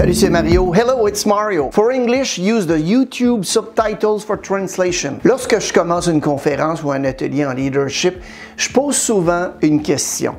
Salut, c'est Mario. Hello, it's Mario. For English, use the YouTube subtitles for translation. Lorsque je commence une conférence ou un atelier en leadership, je pose souvent une question.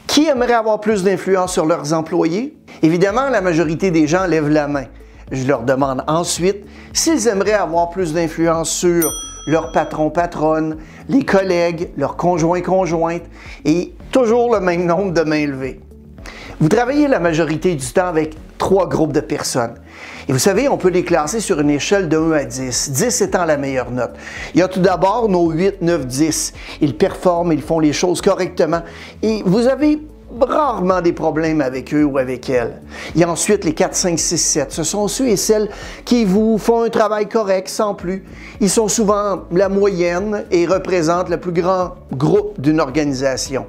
Qui aimerait avoir plus d'influence sur leurs employés? Évidemment, la majorité des gens lèvent la main. Je leur demande ensuite s'ils aimeraient avoir plus d'influence sur leur patron-patronne, les collègues, leurs conjoints-conjointes et toujours le même nombre de mains levées. Vous travaillez la majorité du temps avec 3 groupes de personnes. Et vous savez, on peut les classer sur une échelle de 1 à 10, 10 étant la meilleure note. Il y a tout d'abord nos 8, 9, 10. Ils performent, ils font les choses correctement et vous avez rarement des problèmes avec eux ou avec elles. Il y a ensuite les 4, 5, 6, 7. Ce sont ceux et celles qui vous font un travail correct sans plus. Ils sont souvent la moyenne et représentent le plus grand groupe d'une organisation.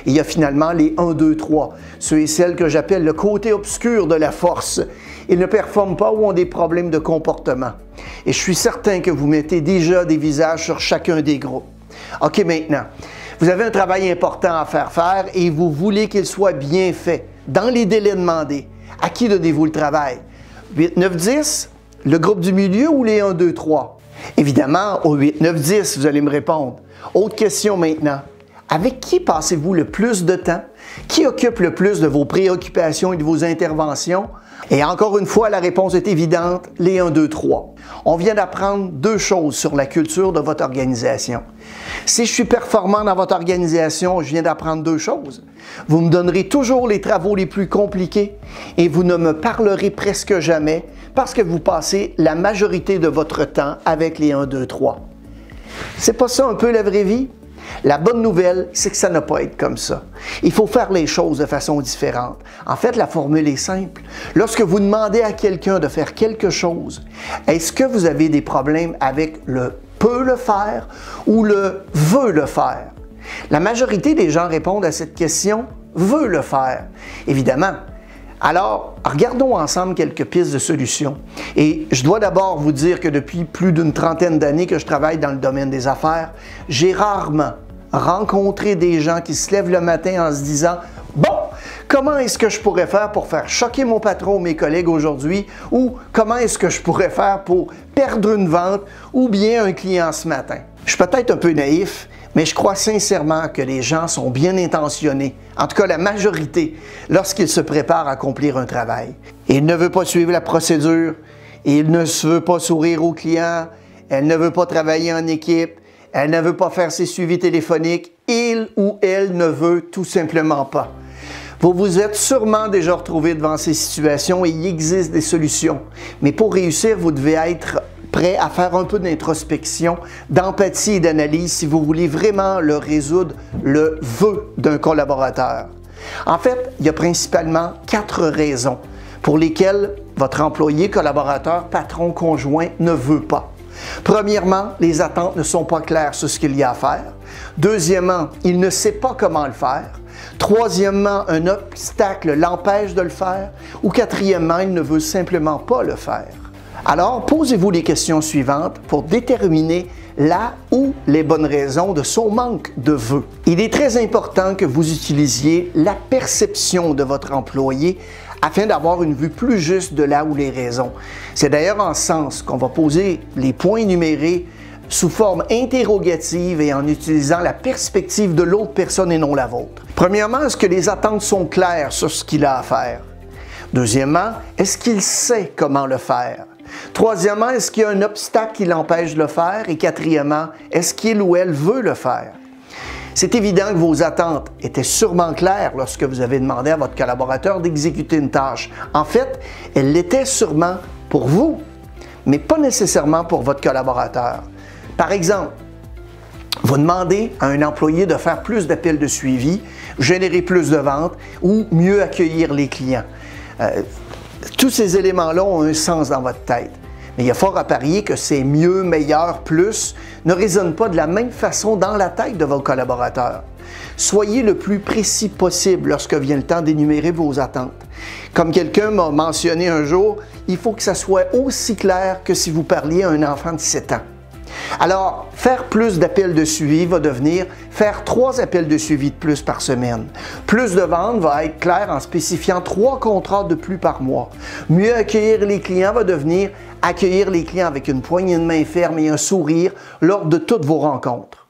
Et il y a finalement les 1, 2, 3. Ceux et celles que j'appelle le côté obscur de la force. Ils ne performent pas ou ont des problèmes de comportement. Et je suis certain que vous mettez déjà des visages sur chacun des groupes. OK, maintenant. Vous avez un travail important à faire et vous voulez qu'il soit bien fait, dans les délais demandés. À qui donnez-vous le travail? 8, 9, 10? Le groupe du milieu ou les 1, 2, 3? Évidemment, au 8, 9, 10, vous allez me répondre. Autre question maintenant. Avec qui passez-vous le plus de temps? Qui occupe le plus de vos préoccupations et de vos interventions? Et encore une fois, la réponse est évidente, les 1, 2, 3. On vient d'apprendre 2 choses sur la culture de votre organisation. Si je suis performant dans votre organisation, je viens d'apprendre 2 choses. Vous me donnerez toujours les travaux les plus compliqués et vous ne me parlerez presque jamais parce que vous passez la majorité de votre temps avec les 1, 2, 3. C'est pas ça un peu la vraie vie? La bonne nouvelle, c'est que ça n'a pas à être comme ça. Il faut faire les choses de façon différente. En fait, la formule est simple. Lorsque vous demandez à quelqu'un de faire quelque chose, est-ce que vous avez des problèmes avec le « peut le faire » ou le « veut le faire » ? La majorité des gens répondent à cette question « veut le faire ». Évidemment. Alors, regardons ensemble quelques pistes de solutions. Et je dois d'abord vous dire que depuis plus d'une trentaine d'années que je travaille dans le domaine des affaires, j'ai rarement rencontré des gens qui se lèvent le matin en se disant « Bon, comment est-ce que je pourrais faire pour faire choquer mon patron ou mes collègues aujourd'hui? » ou « Comment est-ce que je pourrais faire pour perdre une vente ou bien un client ce matin? » Je suis peut-être un peu naïf, mais je crois sincèrement que les gens sont bien intentionnés, en tout cas la majorité, lorsqu'ils se préparent à accomplir un travail. Il ne veut pas suivre la procédure, il ne veut pas sourire aux clients, elle ne veut pas travailler en équipe, elle ne veut pas faire ses suivis téléphoniques, il ou elle ne veut tout simplement pas. Vous vous êtes sûrement déjà retrouvé devant ces situations et il existe des solutions, mais pour réussir, vous devez être prêt à faire un peu d'introspection, d'empathie et d'analyse si vous voulez vraiment le résoudre, le vœu d'un collaborateur. En fait, il y a principalement 4 raisons pour lesquelles votre employé, collaborateur, patron, conjoint ne veut pas. Premièrement, les attentes ne sont pas claires sur ce qu'il y a à faire. Deuxièmement, il ne sait pas comment le faire. Troisièmement, un obstacle l'empêche de le faire. Ou quatrièmement, il ne veut simplement pas le faire. Alors, posez-vous les questions suivantes pour déterminer la ou les bonnes raisons de son manque de vœux. Il est très important que vous utilisiez la perception de votre employé afin d'avoir une vue plus juste de là ou les raisons. C'est d'ailleurs en ce sens qu'on va poser les points énumérés sous forme interrogative et en utilisant la perspective de l'autre personne et non la vôtre. Premièrement, est-ce que les attentes sont claires sur ce qu'il a à faire? Deuxièmement, est-ce qu'il sait comment le faire? Troisièmement, est-ce qu'il y a un obstacle qui l'empêche de le faire? Et quatrièmement, est-ce qu'il ou elle veut le faire? C'est évident que vos attentes étaient sûrement claires lorsque vous avez demandé à votre collaborateur d'exécuter une tâche. En fait, elles l'étaient sûrement pour vous, mais pas nécessairement pour votre collaborateur. Par exemple, vous demandez à un employé de faire plus d'appels de suivi, générer plus de ventes ou mieux accueillir les clients. Tous ces éléments-là ont un sens dans votre tête. Mais il y a fort à parier que ces mieux, meilleur, plus ne résonnent pas de la même façon dans la tête de vos collaborateurs. Soyez le plus précis possible lorsque vient le temps d'énumérer vos attentes. Comme quelqu'un m'a mentionné un jour, il faut que ça soit aussi clair que si vous parliez à un enfant de 7 ans. Alors, faire plus d'appels de suivi va devenir faire 3 appels de suivi de plus par semaine. Plus de ventes va être clair en spécifiant 3 contrats de plus par mois. Mieux accueillir les clients va devenir accueillir les clients avec une poignée de main ferme et un sourire lors de toutes vos rencontres.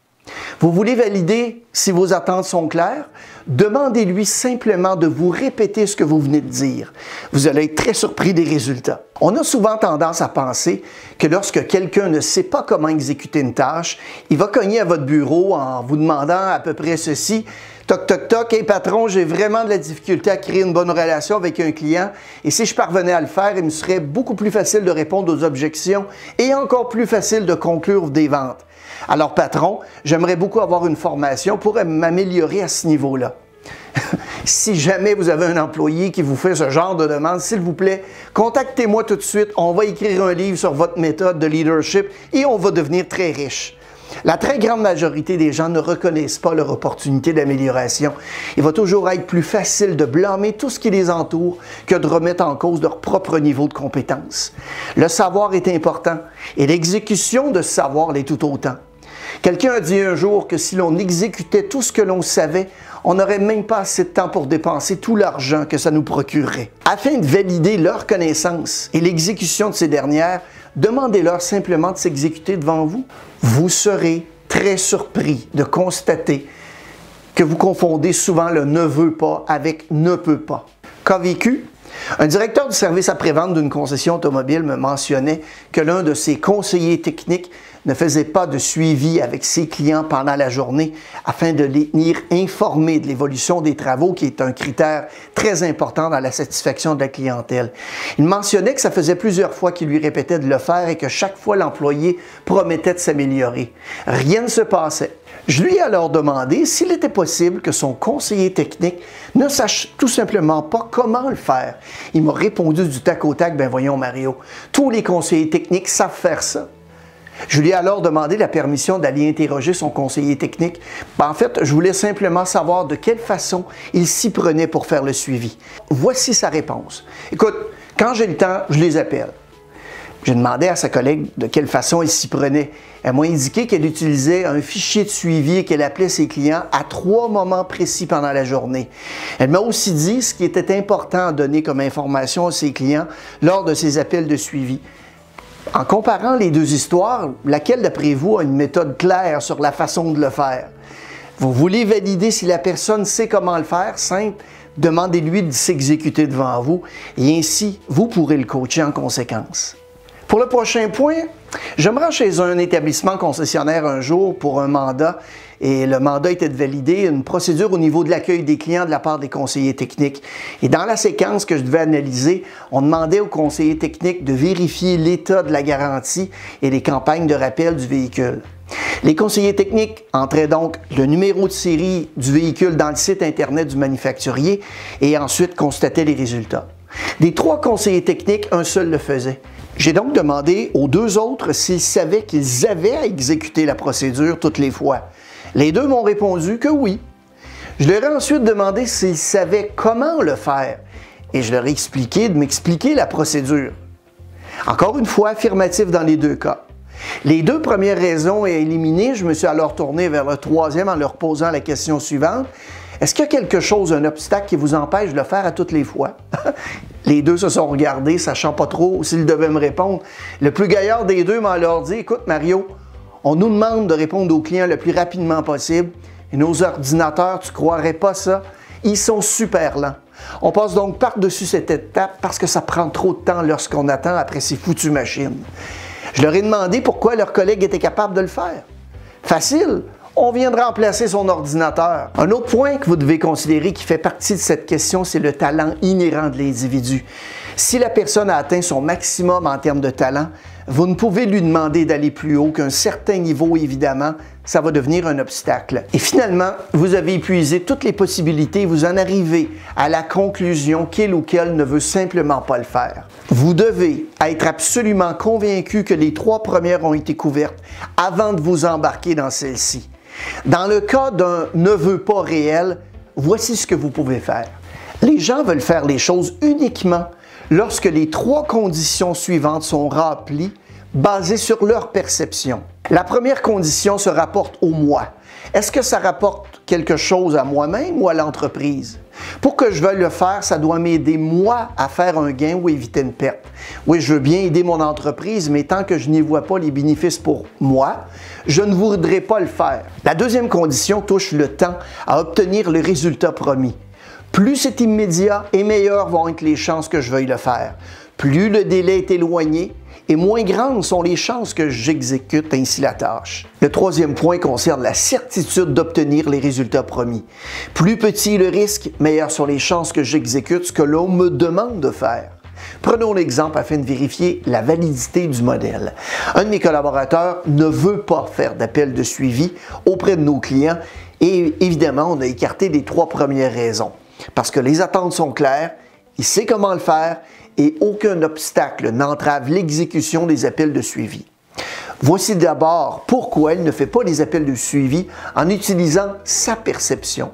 Vous voulez valider si vos attentes sont claires? Demandez-lui simplement de vous répéter ce que vous venez de dire. Vous allez être très surpris des résultats. On a souvent tendance à penser que lorsque quelqu'un ne sait pas comment exécuter une tâche, il va cogner à votre bureau en vous demandant à peu près ceci. Toc, toc, toc, hey patron, j'ai vraiment de la difficulté à créer une bonne relation avec un client et si je parvenais à le faire, il me serait beaucoup plus facile de répondre aux objections et encore plus facile de conclure des ventes. Alors patron, j'aimerais beaucoup avoir une formation pour m'améliorer à ce niveau-là. Si jamais vous avez un employé qui vous fait ce genre de demande, s'il vous plaît, contactez-moi tout de suite. On va écrire un livre sur votre méthode de leadership et on va devenir très riche. La très grande majorité des gens ne reconnaissent pas leur opportunité d'amélioration. Il va toujours être plus facile de blâmer tout ce qui les entoure que de remettre en cause leur propre niveau de compétence. Le savoir est important et l'exécution de ce savoir l'est tout autant. Quelqu'un a dit un jour que si l'on exécutait tout ce que l'on savait, on n'aurait même pas assez de temps pour dépenser tout l'argent que ça nous procurerait. Afin de valider leurs connaissances et l'exécution de ces dernières, demandez-leur simplement de s'exécuter devant vous. Vous serez très surpris de constater que vous confondez souvent le « ne veut pas » avec « ne peut pas ». Cas vécu? Un directeur du service après-vente d'une concession automobile me mentionnait que l'un de ses conseillers techniques ne faisait pas de suivi avec ses clients pendant la journée afin de les tenir informés de l'évolution des travaux qui est un critère très important dans la satisfaction de la clientèle. Il mentionnait que ça faisait plusieurs fois qu'il lui répétait de le faire et que chaque fois l'employé promettait de s'améliorer. Rien ne se passait. Je lui ai alors demandé s'il était possible que son conseiller technique ne sache tout simplement pas comment le faire. Il m'a répondu du tac au tac, « Ben voyons Mario, tous les conseillers techniques savent faire ça. » Je lui ai alors demandé la permission d'aller interroger son conseiller technique. En fait, je voulais simplement savoir de quelle façon il s'y prenait pour faire le suivi. Voici sa réponse. Écoute, quand j'ai le temps, je les appelle. J'ai demandé à sa collègue de quelle façon elle s'y prenait. Elle m'a indiqué qu'elle utilisait un fichier de suivi et qu'elle appelait ses clients à 3 moments précis pendant la journée. Elle m'a aussi dit ce qui était important à donner comme information à ses clients lors de ses appels de suivi. En comparant les deux histoires, laquelle d'après vous a une méthode claire sur la façon de le faire? Vous voulez valider si la personne sait comment le faire? Simple, demandez-lui de s'exécuter devant vous et ainsi, vous pourrez le coacher en conséquence. Pour le prochain point, je me rends chez un établissement concessionnaire un jour pour un mandat et le mandat était de valider une procédure au niveau de l'accueil des clients de la part des conseillers techniques. Et dans la séquence que je devais analyser, on demandait aux conseillers techniques de vérifier l'état de la garantie et les campagnes de rappel du véhicule. Les conseillers techniques entraient donc le numéro de série du véhicule dans le site Internet du manufacturier et ensuite constataient les résultats. Des 3 conseillers techniques, un seul le faisait. J'ai donc demandé aux 2 autres s'ils savaient qu'ils avaient à exécuter la procédure toutes les fois. Les 2 m'ont répondu que oui. Je leur ai ensuite demandé s'ils savaient comment le faire et je leur ai expliqué de m'expliquer la procédure. Encore une fois, affirmatif dans les 2 cas. Les 2 premières raisons éliminées, je me suis alors tourné vers le 3e en leur posant la question suivante. Est-ce qu'il y a quelque chose, un obstacle qui vous empêche de le faire à toutes les fois? Les 2 se sont regardés, sachant pas trop s'ils devaient me répondre. Le plus gaillard des 2 m'a alors dit, « Écoute Mario, on nous demande de répondre aux clients le plus rapidement possible et nos ordinateurs, tu croirais pas ça, ils sont super lents. On passe donc par-dessus cette étape parce que ça prend trop de temps lorsqu'on attend après ces foutues machines. » Je leur ai demandé pourquoi leurs collègues étaient capables de le faire. Facile! On vient de remplacer son ordinateur. Un autre point que vous devez considérer qui fait partie de cette question, c'est le talent inhérent de l'individu. Si la personne a atteint son maximum en termes de talent, vous ne pouvez lui demander d'aller plus haut qu'un certain niveau, évidemment, ça va devenir un obstacle. Et finalement, vous avez épuisé toutes les possibilités et vous en arrivez à la conclusion qu'il ou qu'elle ne veut simplement pas le faire. Vous devez être absolument convaincu que les 3 premières ont été couvertes avant de vous embarquer dans celle-ci. Dans le cas d'un « ne veut pas » réel, voici ce que vous pouvez faire. Les gens veulent faire les choses uniquement lorsque les 3 conditions suivantes sont remplies basé sur leur perception. La première condition se rapporte au moi. Est-ce que ça rapporte quelque chose à moi-même ou à l'entreprise? Pour que je veuille le faire, ça doit m'aider moi à faire un gain ou éviter une perte. Oui, je veux bien aider mon entreprise, mais tant que je n'y vois pas les bénéfices pour moi, je ne voudrais pas le faire. La deuxième condition touche le temps à obtenir le résultat promis. Plus c'est immédiat et meilleures vont être les chances que je veuille le faire. Plus le délai est éloigné, et moins grandes sont les chances que j'exécute ainsi la tâche. Le troisième point concerne la certitude d'obtenir les résultats promis. Plus petit est le risque, meilleures sont les chances que j'exécute ce que l'on me demande de faire. Prenons l'exemple afin de vérifier la validité du modèle. Un de mes collaborateurs ne veut pas faire d'appel de suivi auprès de nos clients et évidemment, on a écarté les 3 premières raisons. Parce que les attentes sont claires, il sait comment le faire et aucun obstacle n'entrave l'exécution des appels de suivi. Voici d'abord pourquoi il ne fait pas les appels de suivi en utilisant sa perception.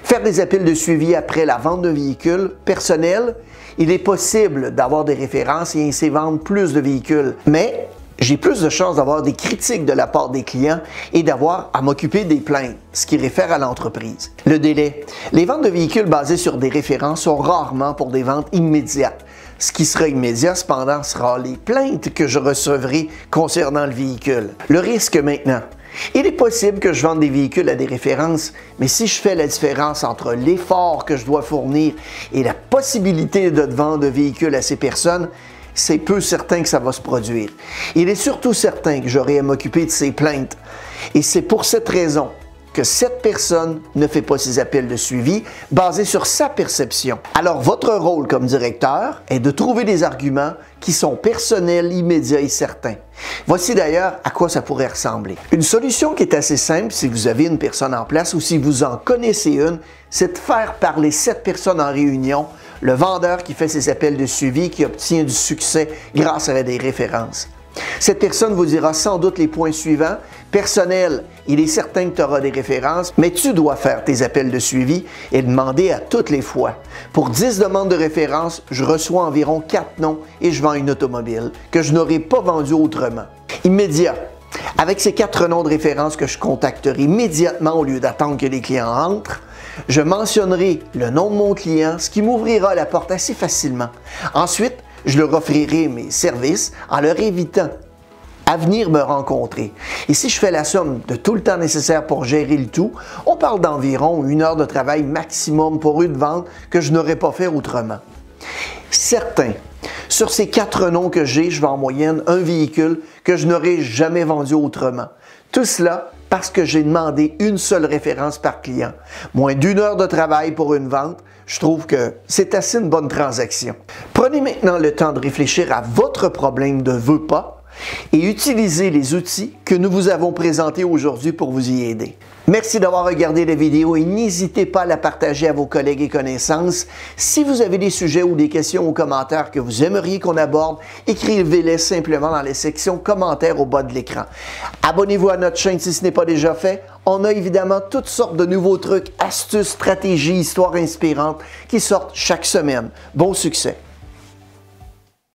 Faire des appels de suivi après la vente d'un véhicule personnel, il est possible d'avoir des références et ainsi vendre plus de véhicules, mais j'ai plus de chances d'avoir des critiques de la part des clients et d'avoir à m'occuper des plaintes, ce qui réfère à l'entreprise. Le délai. Les ventes de véhicules basées sur des références sont rarement pour des ventes immédiates. Ce qui sera immédiat, cependant, sera les plaintes que je recevrai concernant le véhicule. Le risque maintenant. Il est possible que je vende des véhicules à des références, mais si je fais la différence entre l'effort que je dois fournir et la possibilité de vendre un véhicule à ces personnes, c'est peu certain que ça va se produire. Il est surtout certain que j'aurai à m'occuper de ces plaintes. Et c'est pour cette raison que cette personne ne fait pas ses appels de suivi basés sur sa perception. Alors, votre rôle comme directeur est de trouver des arguments qui sont personnels, immédiats et certains. Voici d'ailleurs à quoi ça pourrait ressembler. Une solution qui est assez simple si vous avez une personne en place ou si vous en connaissez une, c'est de faire parler cette personne en réunion, le vendeur qui fait ses appels de suivi, qui obtient du succès grâce à des références. Cette personne vous dira sans doute les points suivants. Personnel, il est certain que tu auras des références, mais tu dois faire tes appels de suivi et demander à toutes les fois. Pour 10 demandes de référence, je reçois environ 4 noms et je vends une automobile que je n'aurais pas vendue autrement. Immédiat. Avec ces 4 noms de référence que je contacterai immédiatement au lieu d'attendre que les clients entrent, je mentionnerai le nom de mon client, ce qui m'ouvrira la porte assez facilement. Ensuite, je leur offrirai mes services en leur invitant à venir me rencontrer. Et si je fais la somme de tout le temps nécessaire pour gérer le tout, on parle d'environ 1 heure de travail maximum pour une vente que je n'aurais pas fait autrement. Certains, sur ces 4 noms que j'ai, je vends en moyenne un véhicule que je n'aurais jamais vendu autrement. Tout cela parce que j'ai demandé une seule référence par client. Moins d'1 heure de travail pour une vente, je trouve que c'est assez une bonne transaction. Prenez maintenant le temps de réfléchir à votre problème de veux pas et utilisez les outils que nous vous avons présentés aujourd'hui pour vous y aider. Merci d'avoir regardé la vidéo et n'hésitez pas à la partager à vos collègues et connaissances. Si vous avez des sujets ou des questions ou commentaires que vous aimeriez qu'on aborde, écrivez-les simplement dans la section commentaires au bas de l'écran. Abonnez-vous à notre chaîne si ce n'est pas déjà fait. On a évidemment toutes sortes de nouveaux trucs, astuces, stratégies, histoires inspirantes qui sortent chaque semaine. Bon succès!